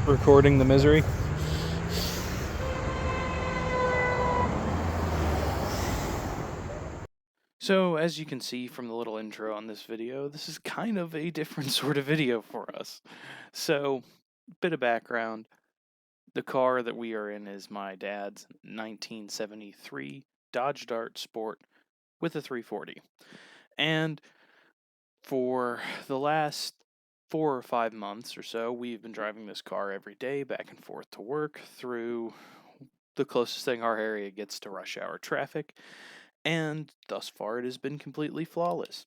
recording the misery. So, as you can see from the little intro on this video, this is kind of a different sort of video for us. So, bit of background. The car that we are in is my dad's 1973 Dodge Dart Sport with a 340. And for the last 4 or 5 months or so, we've been driving this car every day back and forth to work through the closest thing our area gets to rush hour traffic, and thus far it has been completely flawless.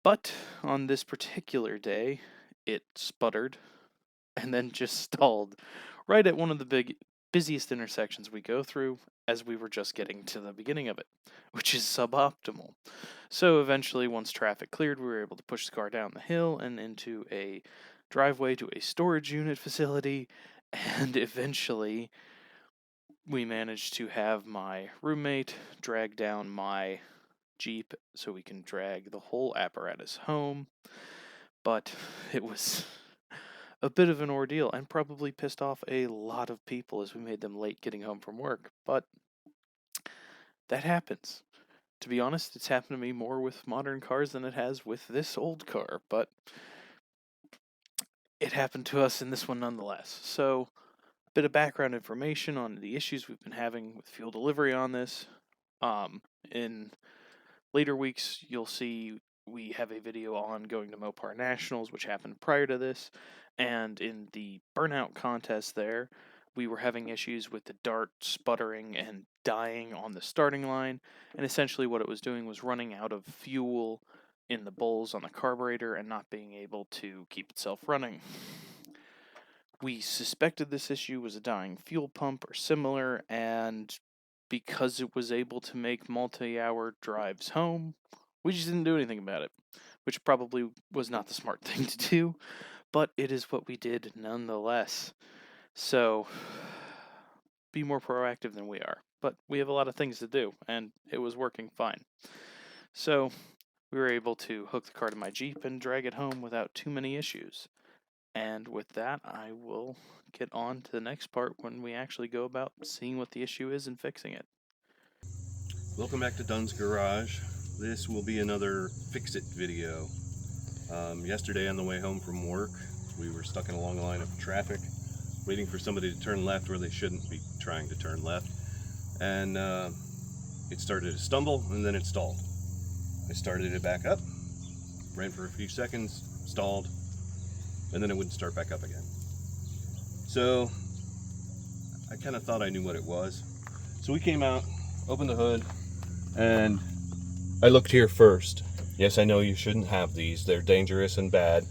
But on this particular day, it sputtered and then just stalled right at one of the busiest intersections we go through, as we were just getting to the beginning of it, which is suboptimal. So eventually, once traffic cleared, we were able to push the car down the hill and into a driveway to a storage unit facility, and eventually we managed to have my roommate drag down my Jeep so we can drag the whole apparatus home. But it was a bit of an ordeal and probably pissed off a lot of people as we made them late getting home from work. But that happens. To be honest, it's happened to me more with modern cars than it has with this old car, but it happened to us in this one nonetheless. So, a bit of background information on the issues we've been having with fuel delivery on this. In later weeks, you'll see we have a video on going to Mopar Nationals, which happened prior to this, and in the burnout contest there, we were having issues with the Dart sputtering and dying on the starting line, and essentially what it was doing was running out of fuel in the bowls on the carburetor and not being able to keep itself running. We suspected this issue was a dying fuel pump or similar, and because it was able to make multi-hour drives home, we just didn't do anything about it, which probably was not the smart thing to do, but it is what we did nonetheless. So, be more proactive than we are. But we have a lot of things to do, and it was working fine. So, we were able to hook the car to my Jeep and drag it home without too many issues. And with that, I will get on to the next part when we actually go about seeing what the issue is and fixing it. Welcome back to Dunn's Garage. This will be another fix-it video. Yesterday on the way home from work, we were stuck in a long line of traffic, waiting for somebody to turn left where they shouldn't be trying to turn left. And it started to stumble and then it stalled. I started it back up, ran for a few seconds, stalled, and then it wouldn't start back up again. So I kind of thought I knew what it was. So we came out, opened the hood, and I looked here first. Yes, I know you shouldn't have these. They're dangerous and bad,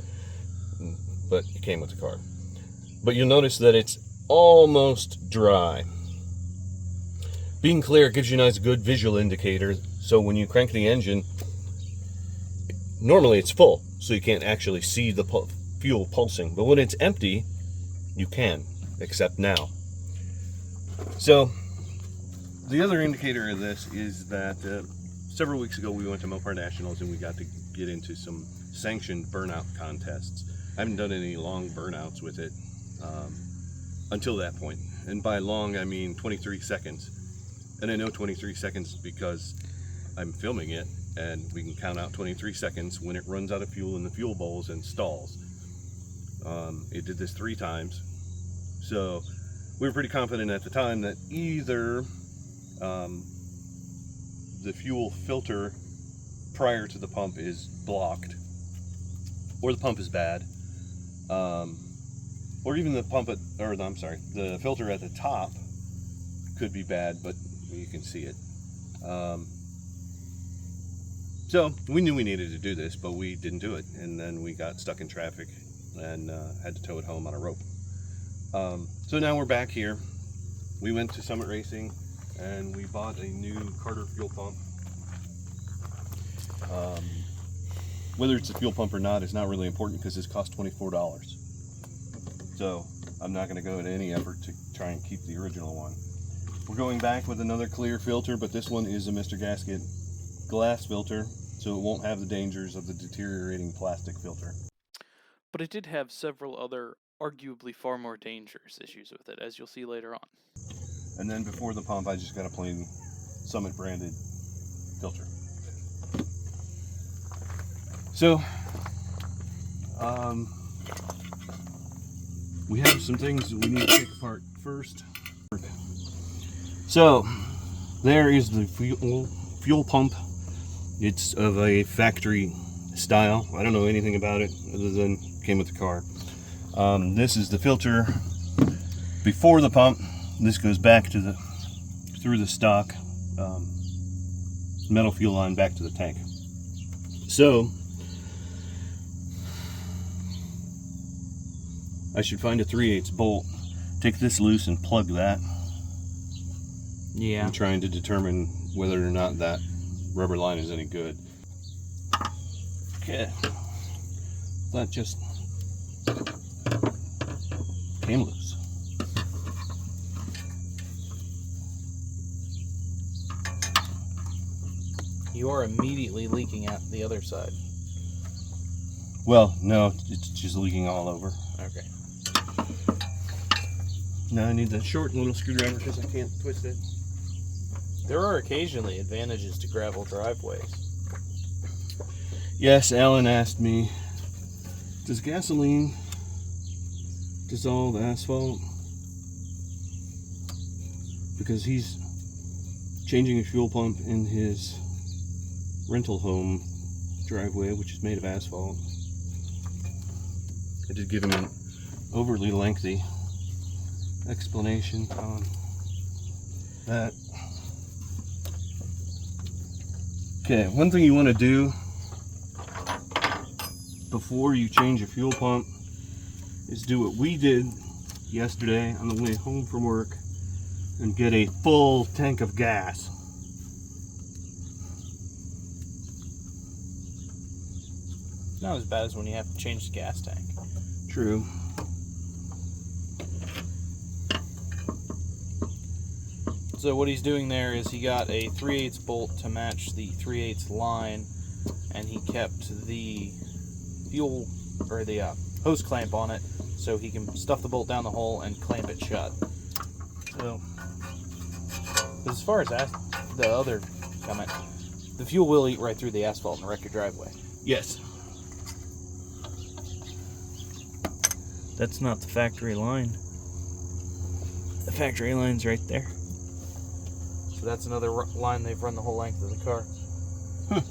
but it came with the car. But you'll notice that it's almost dry. Being clear gives you a nice good visual indicator, so when you crank the engine, normally it's full, so you can't actually see the fuel pulsing. But when it's empty, you can, except now. So the other indicator of this is that several weeks ago we went to Mopar Nationals and we got to get into some sanctioned burnout contests. I haven't done any long burnouts with it until that point. And by long, I mean 23 seconds. And I know 23 seconds because I'm filming it, and we can count out 23 seconds when it runs out of fuel in the fuel bowls and stalls. It did this 3 times. So we were pretty confident at the time that either the fuel filter prior to the pump is blocked, or the pump is bad, or even the the filter at the top could be bad, but you can see it. So we knew we needed to do this, but we didn't do it, and then we got stuck in traffic and had to tow it home on a rope. So now we're back here. We went to Summit Racing and we bought a new Carter fuel pump. Whether it's a fuel pump or not is not really important because this cost $24. So I'm not going to go into any effort to try and keep the original one. We're going back with another clear filter, but this one is a Mr. Gasket glass filter, so it won't have the dangers of the deteriorating plastic filter. But it did have several other arguably far more dangerous issues with it, as you'll see later on. And then before the pump, I just got a plain Summit branded filter. So, we have some things that we need to take apart first. So, there is the fuel pump. It's of a factory style. I don't know anything about it other than it came with the car. This is the filter before the pump. This goes back to through the stock metal fuel line back to the tank. So I should find a 3/8 bolt, take this loose and plug that. Yeah. I'm trying to determine whether or not that rubber line is any good. Okay. That just came loose. You are immediately leaking out the other side. Well, no, it's just leaking all over. Okay. Now I need the short little screwdriver because I can't twist it. There are occasionally advantages to gravel driveways. Yes, Alan asked me, does gasoline dissolve asphalt? Because he's changing a fuel pump in his rental home driveway, which is made of asphalt. I did give him an overly lengthy explanation on that. Okay, one thing you want to do before you change a fuel pump is do what we did yesterday on the way home from work and get a full tank of gas. Not as bad as when you have to change the gas tank. True. So what he's doing there is he got a 3/8 bolt to match the 3/8 line, and he kept the fuel or the hose clamp on it so he can stuff the bolt down the hole and clamp it shut. So, as far as the other comment, the fuel will eat right through the asphalt and wreck your driveway. Yes. That's not the factory line. The factory line's right there. So that's another line they've run the whole length of the car. Huh.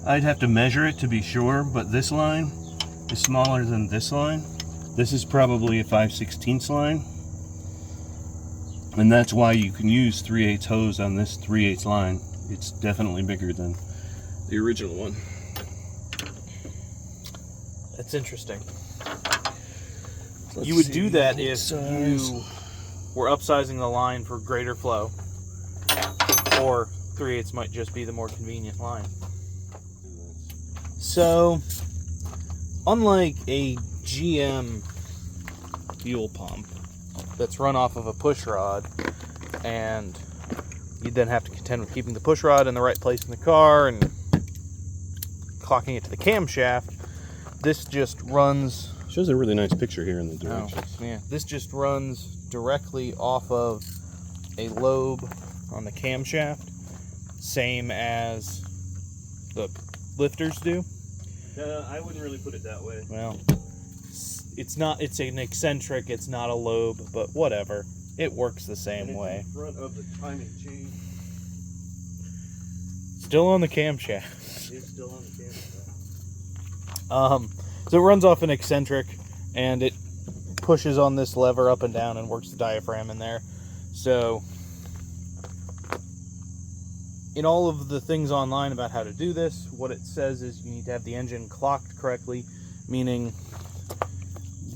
I'd have to measure it to be sure, but this line is smaller than this line. This is probably a 5/16 line. And that's why you can use 3/8 hose on this 3/8 line. It's definitely bigger than the original one. That's interesting. Let's You would see, do that if size. you were upsizing the line for greater flow, or 3/8 might just be the more convenient line. So, unlike a GM fuel pump that's run off of a push rod, and you then have to contend with keeping the push rod in the right place in the car and clocking it to the camshaft, this just runs... Shows a really nice picture here in the directions. Yeah, this just runs directly off of a lobe on the camshaft, same as the lifters do. I wouldn't really put it that way. Well, it's an eccentric, it's not a lobe, but whatever. It works the same way. In front of the timing chain. Still on the camshaft. It's still on the camera. So it runs off an eccentric, and it pushes on this lever up and down and works the diaphragm in there. So, in all of the things online about how to do this, what it says is you need to have the engine clocked correctly, meaning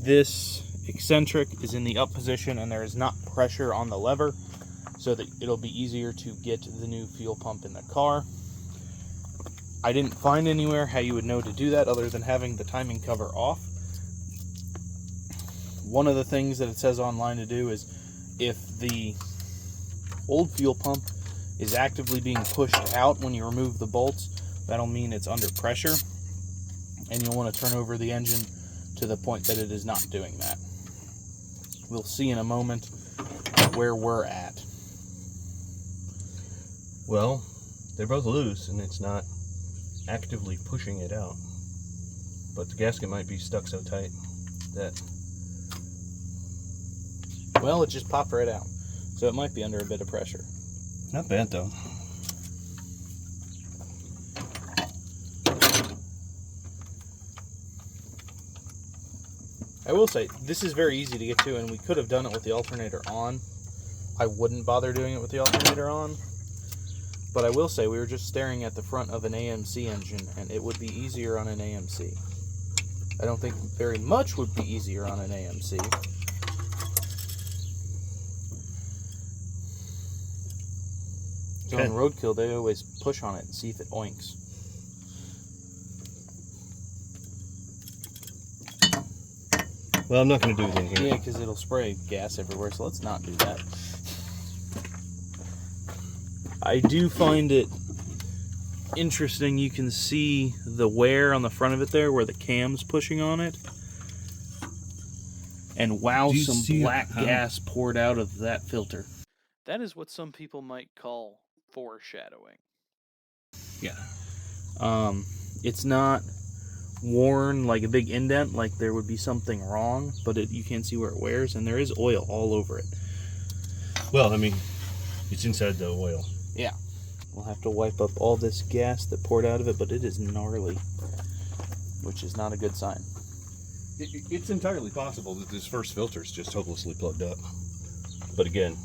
this eccentric is in the up position and there is not pressure on the lever, so that it'll be easier to get the new fuel pump in the car. I didn't find anywhere how you would know to do that other than having the timing cover off. One of the things that it says online to do is if the old fuel pump is actively being pushed out when you remove the bolts, that'll mean it's under pressure, and you'll want to turn over the engine to the point that it is not doing that. We'll see in a moment where we're at. Well, they're both loose and it's not actively pushing it out. But the gasket might be stuck so tight that... Well, it just popped right out. So it might be under a bit of pressure. Not bad though. I will say, this is very easy to get to, and we could have done it with the alternator on. I wouldn't bother doing it with the alternator on. But I will say, we were just staring at the front of an AMC engine, and it would be easier on an AMC. I don't think very much would be easier on an AMC. So Okay. on roadkill, they always push on it and see if it oinks. Well, I'm not going to do anything here. Yeah, because it'll spray gas everywhere, so let's not do that. I do find it interesting. You can see the wear on the front of it there, where the cam's pushing on it. And wow, Do you some see black how- gas poured out of that filter. That is what some people might call foreshadowing. Yeah. It's not worn like a big indent, like there would be something wrong, but you can see where it wears, and there is oil all over it. Well, I mean, it's inside the oil. Yeah. We'll have to wipe up all this gas that poured out of it, but it is gnarly, which is not a good sign. It's entirely possible that this first filter is just hopelessly plugged up. But again,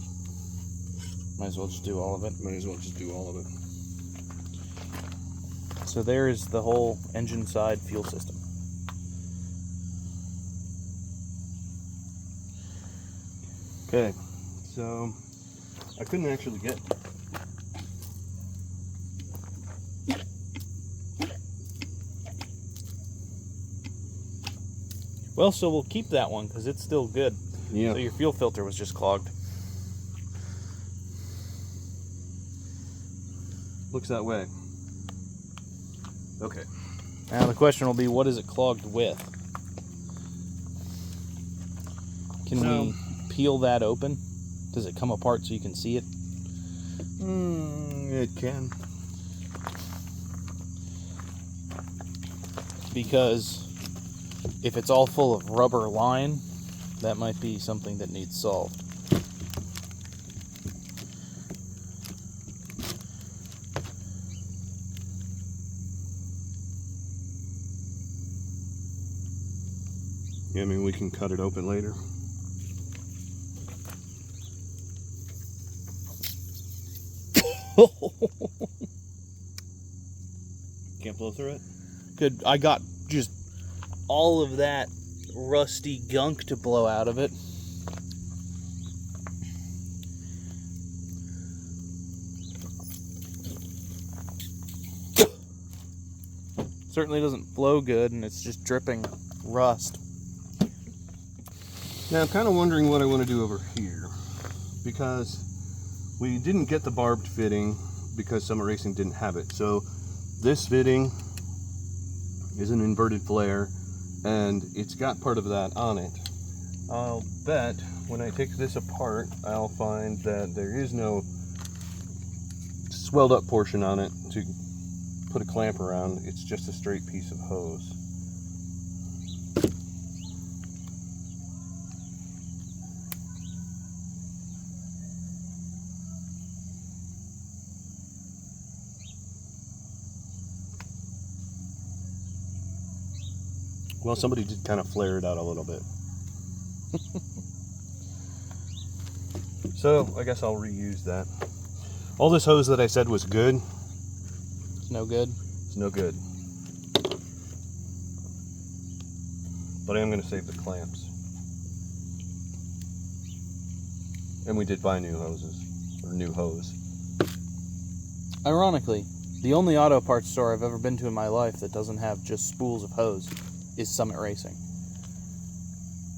Might as well just do all of it. might as well just do all of it. So there is the whole engine side fuel system. Okay, so I couldn't actually get... Well, so we'll keep that one because it's still good. Yeah. So your fuel filter was just clogged. Looks that way. Okay. Now the question will be, what is it clogged with? Can we peel that open? Does it come apart so you can see it? It can. Because if it's all full of rubber line, that might be something that needs solved. Yeah, I mean, we can cut it open later. Can't blow through it? Good. I got just all of that rusty gunk to blow out of it. Certainly doesn't flow good, and it's just dripping rust. Now, I'm kind of wondering what I want to do over here, because we didn't get the barbed fitting because Summer Racing didn't have it. So this fitting is an inverted flare, and it's got part of that on it. I'll bet when I take this apart, I'll find that there is no swelled up portion on it to put a clamp around. It's just a straight piece of hose. Well, somebody did kind of flare it out a little bit. So, I guess I'll reuse that. All this hose that I said was good, It's no good. it's no good. But I am going to save the clamps. And we did buy new hoses, or new hose. Ironically, the only auto parts store I've ever been to in my life that doesn't have just spools of hose is Summit Racing.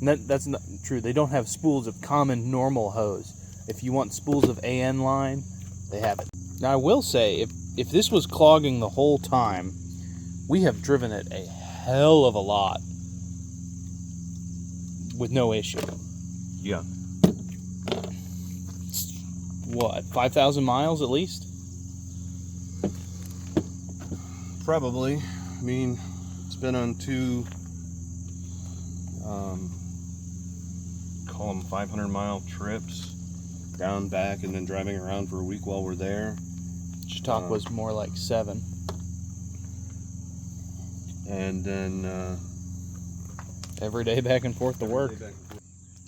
And that's not true. They don't have spools of common normal hose. If you want spools of AN line they have it. Now I will say, if this was clogging the whole time, we have driven it a hell of a lot with no issue. Yeah. What, 5,000 miles at least? Probably. I mean, it's been on two, call them 500-mile trips, down, back, and then driving around for a week while we're there. Talk was more like 7. And then Every day back and forth to work.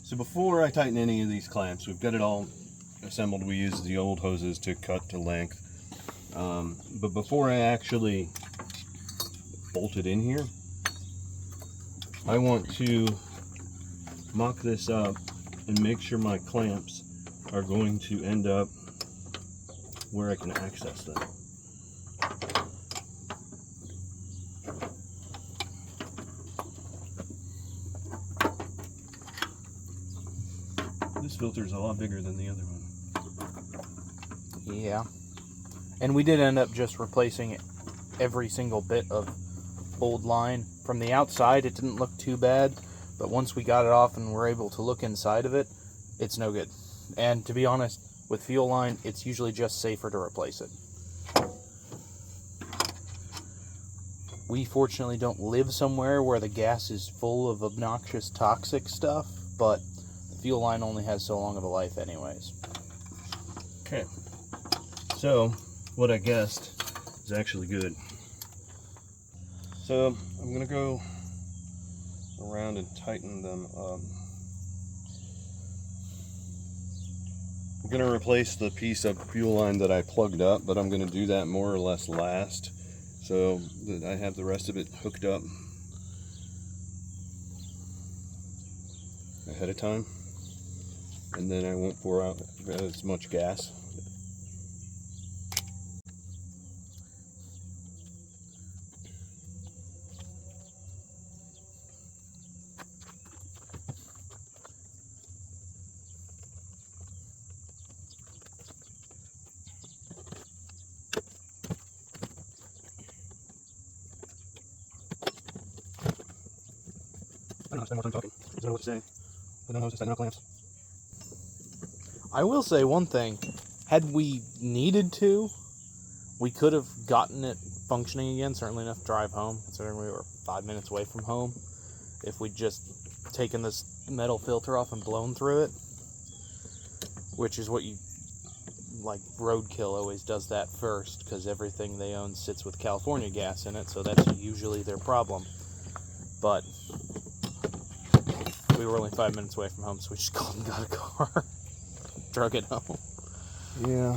So before I tighten any of these clamps, we've got it all assembled. We use the old hoses to cut to length. But before I actually bolt it in here, I want to mock this up and make sure my clamps are going to end up where I can access them. This filter is a lot bigger than the other one. Yeah. And we did end up just replacing every single bit of old line. From the outside, it didn't look too bad, but once we got it off and were able to look inside of it, it's no good. And to be honest, with fuel line, it's usually just safer to replace it. We fortunately don't live somewhere where the gas is full of obnoxious toxic stuff, but the fuel line only has so long of a life anyways. Okay. So, what I guessed is actually good. So, I'm going to go around and tighten them up. I'm going to replace the piece of fuel line that I plugged up, but I'm going to do that more or less last, so that I have the rest of it hooked up ahead of time, and then I won't pour out as much gas. I don't have to spend more time talking. I don't know what to say. I don't know how to tighten up clamps. I will say one thing. Had we needed to, we could have gotten it functioning again, certainly enough to drive home, considering we were 5 minutes away from home, if we'd just taken this metal filter off and blown through it, which is what you, like, roadkill always does that first, because everything they own sits with California gas in it, so that's usually their problem. But we were only 5 minutes away from home, so we just called and got a car. Drug it home. Yeah.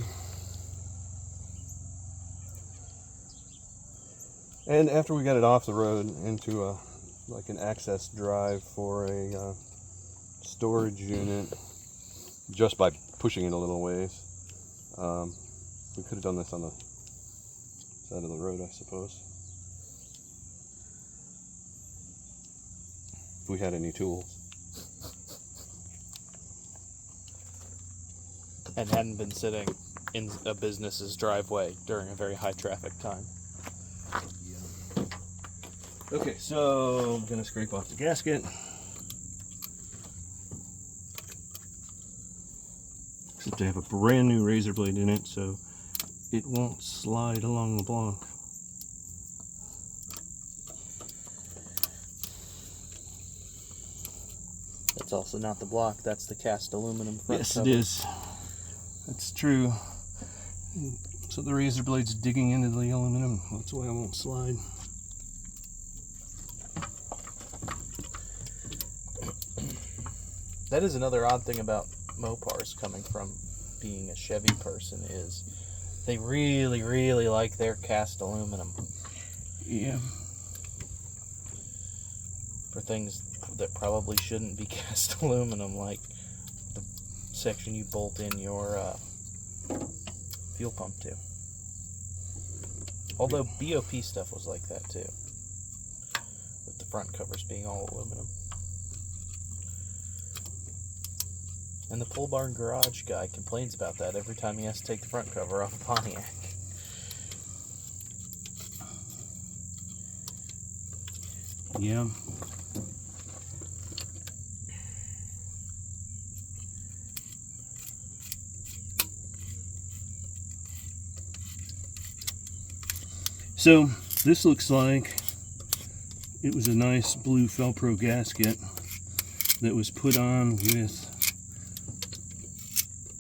And after we got it off the road into a like an access drive for a storage unit, just by pushing it a little ways, we could have done this on the side of the road, I suppose, if we had any tools. And hadn't been sitting in a business's driveway during a very high traffic time. Yeah. Okay, so I'm gonna scrape off the gasket. Except I have a brand new razor blade in it, so it won't slide along the block. That's also not the block, that's the cast aluminum front cover. Yes, it is. That's true. So the razor blade's digging into the aluminum. That's why I won't slide. That is another odd thing about Mopars, coming from being a Chevy person, is they really, really like their cast aluminum. Yeah. For things that probably shouldn't be cast aluminum, like the section you bolt in your fuel pump to. Although BOP stuff was like that too, with the front covers being all aluminum. And the pole barn garage guy complains about that every time he has to take the front cover off a Pontiac. Yeah. So this looks like it was a nice blue Felpro gasket that was put on with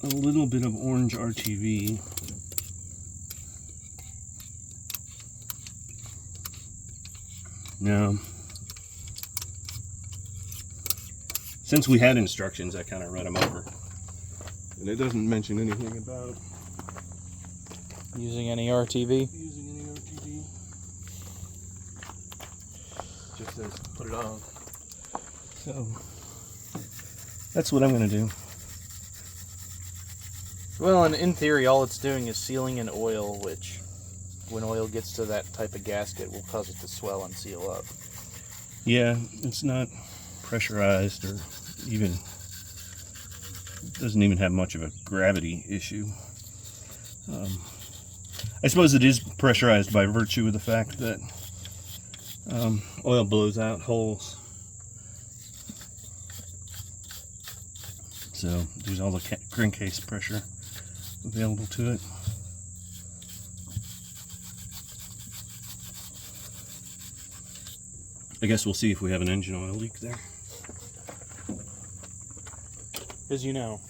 a little bit of orange RTV. Now, since we had instructions, I kind of read them over, and it doesn't mention anything about Using any RTV? using any RTV. Just says put it on. So that's what I'm going to do. Well, and in theory, all it's doing is sealing in oil, which, when oil gets to that type of gasket, will cause it to swell and seal up. Yeah, it's not pressurized or even, doesn't even have much of a gravity issue. I suppose it is pressurized by virtue of the fact that oil blows out holes. So there's all the crankcase pressure available to it. I guess we'll see if we have an engine oil leak there. As you know,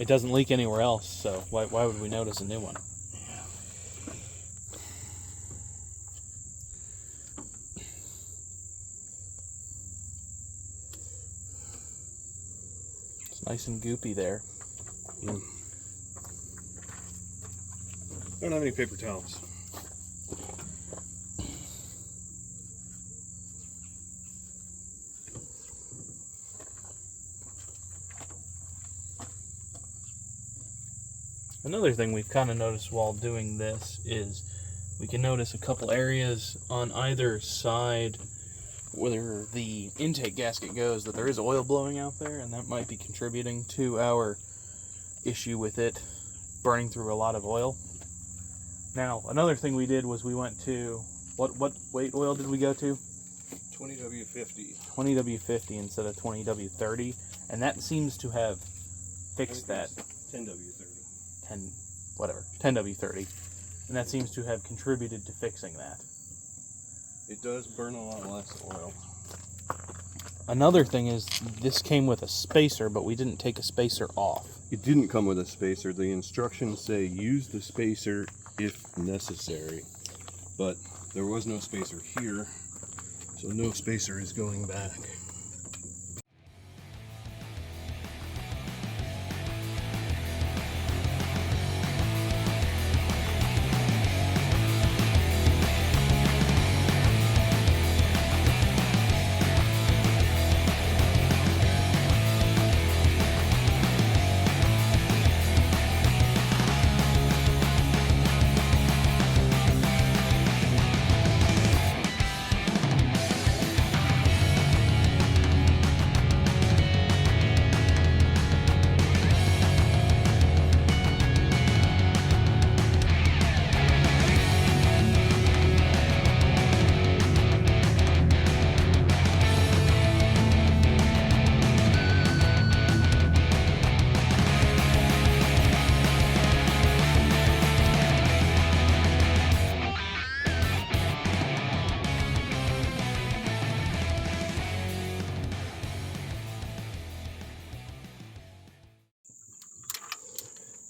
it doesn't leak anywhere else, so why would we notice a new one? It's nice and goopy there. Yeah. I don't have any paper towels. Another thing we've kind of noticed while doing this is we can notice a couple areas on either side where the intake gasket goes that there is oil blowing out there, and that might be contributing to our issue with it burning through a lot of oil. Now, another thing we did was we went to, what weight oil did we go to? 20W50. 20W50 instead of 20W30, and that seems to have fixed that. 10W30. 10W30, and that seems to have contributed to fixing that. It does burn a lot less oil. Another thing is this came with a spacer, but we didn't take a spacer off. It didn't come with a spacer. The instructions say use the spacer if necessary, but there was no spacer here, so no spacer is going back.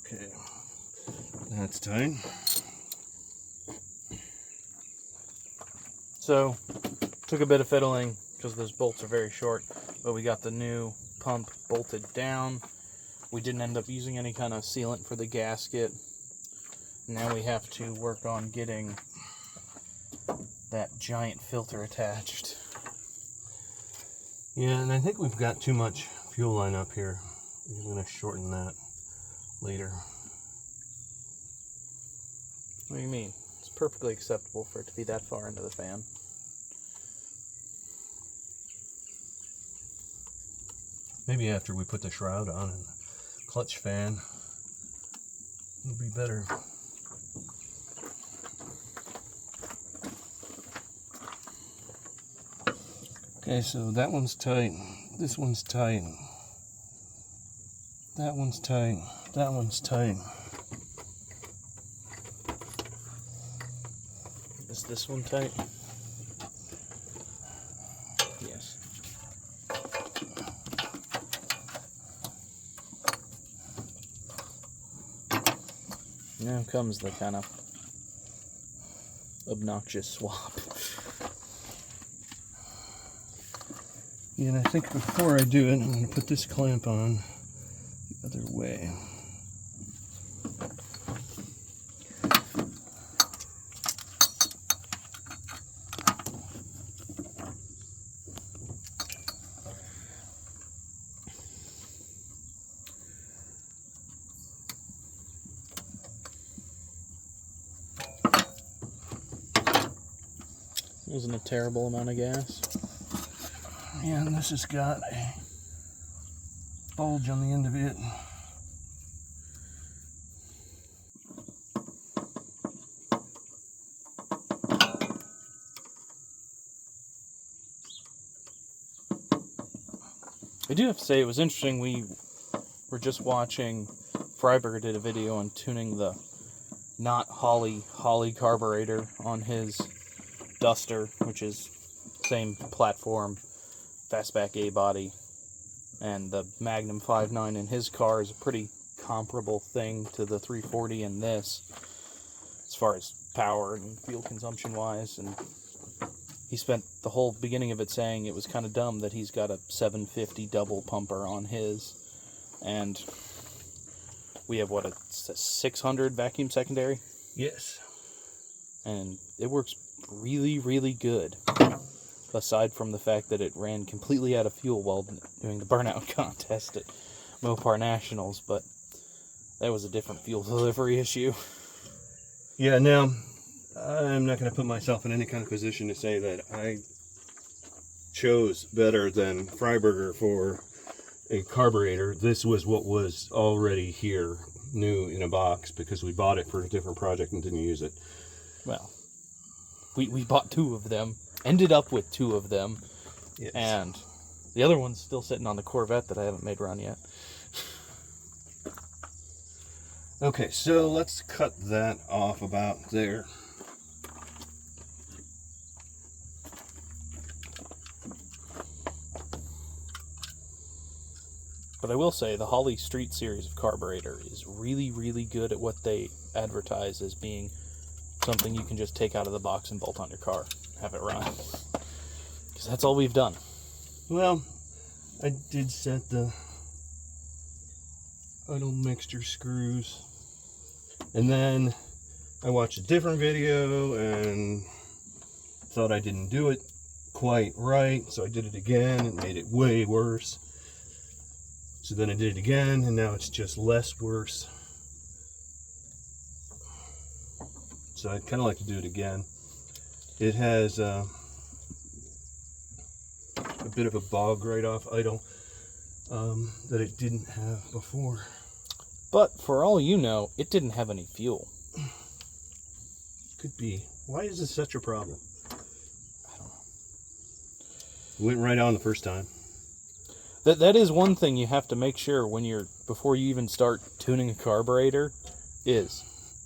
Okay, that's tight. So, took a bit of fiddling because those bolts are very short, but we got the new pump bolted down. We didn't end up using any kind of sealant for the gasket. Now we have to work on getting that giant filter attached. Yeah, and I think we've got too much fuel line up here. I'm going to shorten that later. What do you mean? It's perfectly acceptable for it to be that far into the fan. Maybe after we put the shroud on and clutch fan, it'll be better. Okay, so that one's tight. This one's tight. That one's tight. That one's tight. Is this one tight? Yes. Now comes the kind of obnoxious swap. Yeah, and I think before I do it, I'm going to put this clamp on the other way. Wasn't a terrible amount of gas. Yeah, and this has got a bulge on the end of it. I do have to say, it was interesting. We were just watching, Freiberger did a video on tuning the not Holley carburetor on his Duster, which is same platform, fastback A body, and the Magnum 5.9 in his car is a pretty comparable thing to the 340 in this, as far as power and fuel consumption wise. And he spent the whole beginning of it saying it was kind of dumb that he's got a 750 double pumper on his, and we have what, a 600 vacuum secondary, Yes. and it works really, really good, aside from the fact that it ran completely out of fuel while doing the burnout contest at Mopar Nationals, but that was a different fuel delivery issue. Yeah, now, I'm not going to put myself in any kind of position to say that I chose better than Freiberger for a carburetor. This was what was already here, new in a box, because we bought it for a different project and didn't use it. Well, we bought two of them, ended up with two of them, Yes. and the other one's still sitting on the Corvette that I haven't made run yet. Okay, so let's cut that off about there. But I will say, the Holley Street series of carburetor is really, really good at what they advertise as being something you can just take out of the box and bolt on your car, have it run. Because that's all we've done. Well, I did set the idle mixture screws, and then I watched a different video and thought I didn't do it quite right, so I did it again and made it way worse. So then I did it again, and now it's just less worse. So I'd kind of like to do it again. It has a bit of a bog right off idle that it didn't have before. But for all you know, it didn't have any fuel. Could be. Why is this such a problem? I don't know. It went right on the first time. That is one thing you have to make sure before you even start tuning a carburetor, is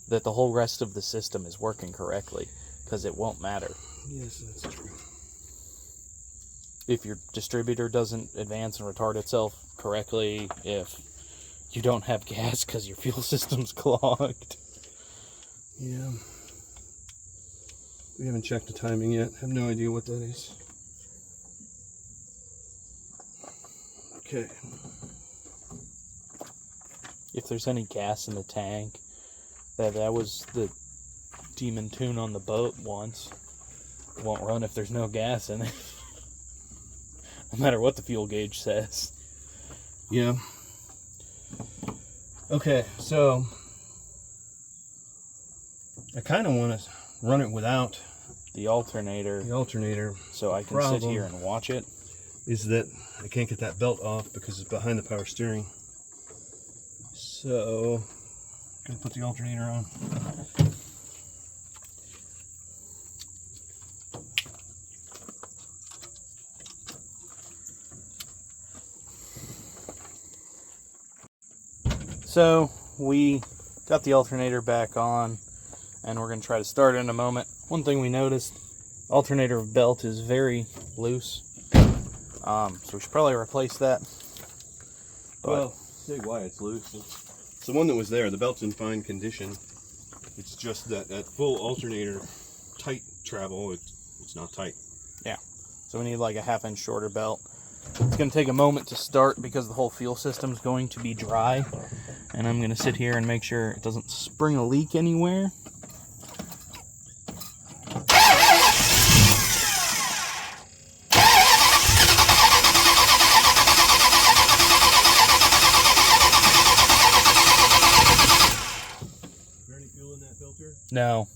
that the whole rest of the system is working correctly, because it won't matter. Yes, that's true. If your distributor doesn't advance and retard itself correctly, if you don't have gas because your fuel system's clogged. Yeah. We haven't checked the timing yet. Have no idea what that is. Okay. If there's any gas in the tank, that was the demon tune on the boat once. It won't run if there's no gas in it. No matter what the fuel gauge says. Yeah. Okay, so I kind of want to run it without The alternator, the alternator. so I can Problem. sit here and watch it. is that I can't get that belt off because it's behind the power steering. So, I'm gonna put the alternator on. So we got the alternator back on, and we're going to try to start it in a moment. One thing we noticed, alternator belt is very loose, so we should probably replace that. But Well, say why it's loose. It's the one that was there. The belt's in fine condition. It's just that at full alternator tight travel, it's not tight. yeah, so we need like a 1/2 inch shorter belt. It's going to take a moment to start because the whole fuel system is going to be dry, and I'm going to sit here and make sure it doesn't spring a leak anywhere. Is there any fuel in that filter? No.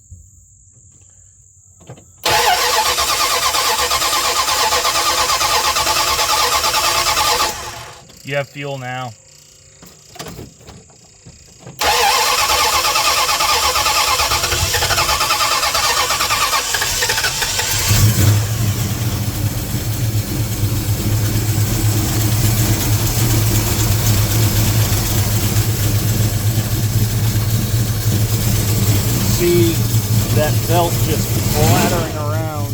You have fuel now. See that belt just flattering around.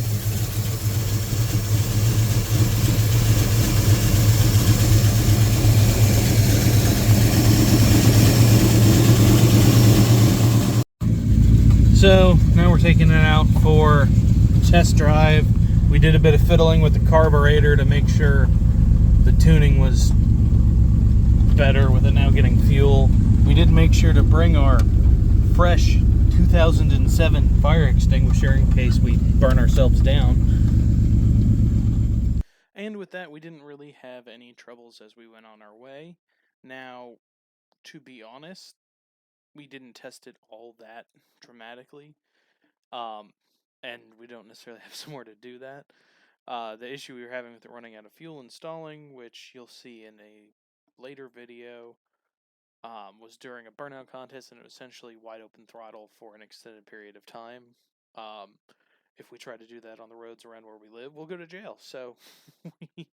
So now we're taking it out for test drive. We did a bit of fiddling with the carburetor to make sure the tuning was better with it now getting fuel. We did make sure to bring our fresh 2007 fire extinguisher in case we burn ourselves down. And with that, we didn't really have any troubles as we went on our way. Now, to be honest, we didn't test it all that dramatically, and we don't necessarily have somewhere to do that. The issue we were having with it running out of fuel and stalling, which you'll see in a later video, was during a burnout contest, and it was essentially wide open throttle for an extended period of time. If we try to do that on the roads around where we live, we'll go to jail. So we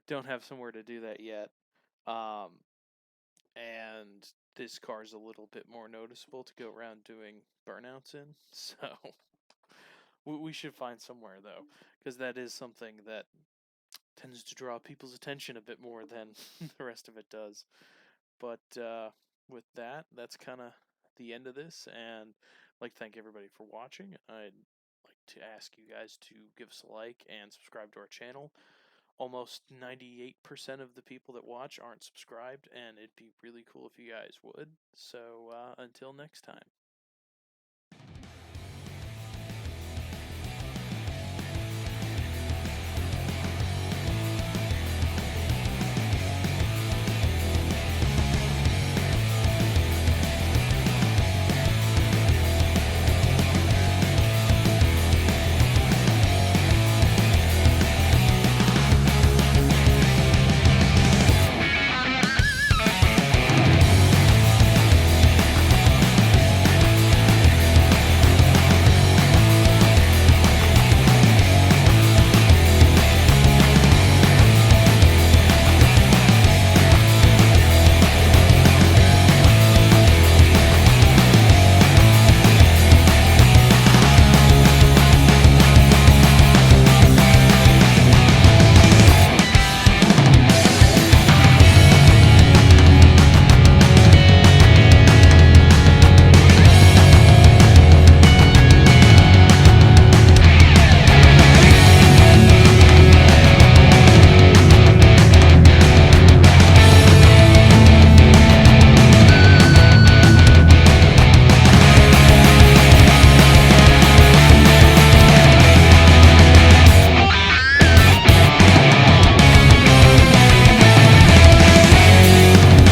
don't have somewhere to do that yet. And this car is a little bit more noticeable to go around doing burnouts in. So we should find somewhere, though, because that is something that tends to draw people's attention a bit more than the rest of it does. But with that, that's kind of the end of this, and I'd like to thank everybody for watching. I'd like to ask you guys to give us a like and subscribe to our channel. Almost 98% of the people that watch aren't subscribed, and it'd be really cool if you guys would. So until next time.